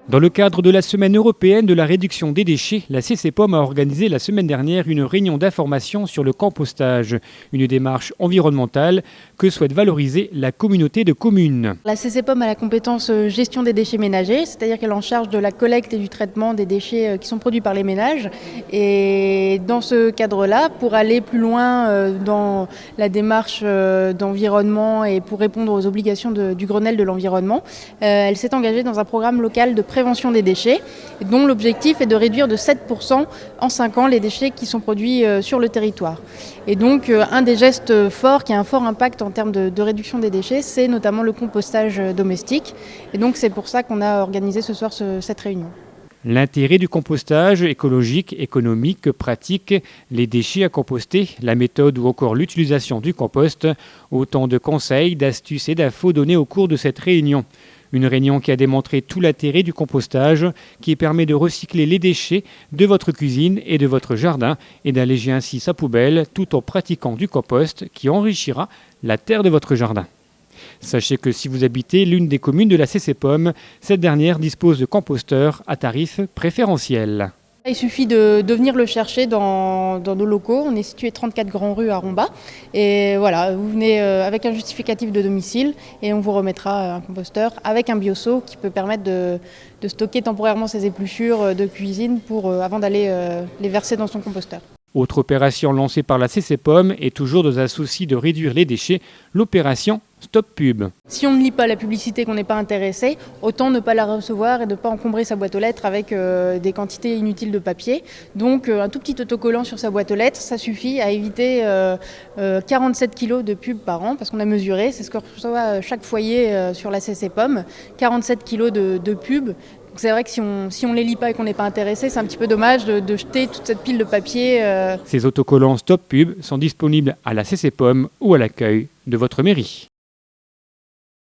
Dans le cadre de la Semaine européenne de la réduction des déchets, la CCPOM a organisé la semaine dernière une réunion d'information sur le compostage, une démarche environnementale que souhaite valoriser la communauté de communes. La CCPOM a la compétence gestion des déchets ménagers, c'est-à-dire qu'elle est en charge de la collecte et du traitement des déchets qui sont produits par les ménages. Et dans ce cadre-là, pour aller plus loin dans la démarche d'environnement et pour répondre aux obligations du Grenelle de l'environnement, elle s'est engagée dans un programme local de prévention des déchets, dont l'objectif est de réduire de 7% en 5 ans les déchets qui sont produits sur le territoire. Et donc un des gestes forts qui a un fort impact en termes de réduction des déchets, c'est notamment le compostage domestique. Et donc c'est pour ça qu'on a organisé ce soir cette réunion. L'intérêt du compostage écologique, économique, pratique, les déchets à composter, la méthode ou encore l'utilisation du compost, autant de conseils, d'astuces et d'infos donnés au cours de cette réunion. Une réunion qui a démontré tout l'intérêt du compostage, qui permet de recycler les déchets de votre cuisine et de votre jardin et d'alléger ainsi sa poubelle tout en pratiquant du compost qui enrichira la terre de votre jardin. Sachez que si vous habitez l'une des communes de la CCPOM, cette dernière dispose de composteurs à tarif préférentiel. Il suffit de venir le chercher dans nos locaux. On est situé 34 Grand Rue à Rombat. Et voilà, vous venez avec un justificatif de domicile et on vous remettra un composteur avec un bioseau qui peut permettre de stocker temporairement ses épluchures de cuisine avant d'aller les verser dans son composteur. Autre opération lancée par la CCPOM et toujours dans un souci de réduire les déchets, l'opération Stop Pub. Si on ne lit pas la publicité, qu'on n'est pas intéressé, autant ne pas la recevoir et ne pas encombrer sa boîte aux lettres avec des quantités inutiles de papier. Donc un tout petit autocollant sur sa boîte aux lettres, ça suffit à éviter 47 kg de pub par an, parce qu'on a mesuré, c'est ce que reçoit chaque foyer sur la CCPOM, 47 kg de pub. C'est vrai que si on ne les lit pas et qu'on n'est pas intéressé, c'est un petit peu dommage de jeter toute cette pile de papier. Ces autocollants Stop Pub sont disponibles à la CCPOM ou à l'accueil de votre mairie.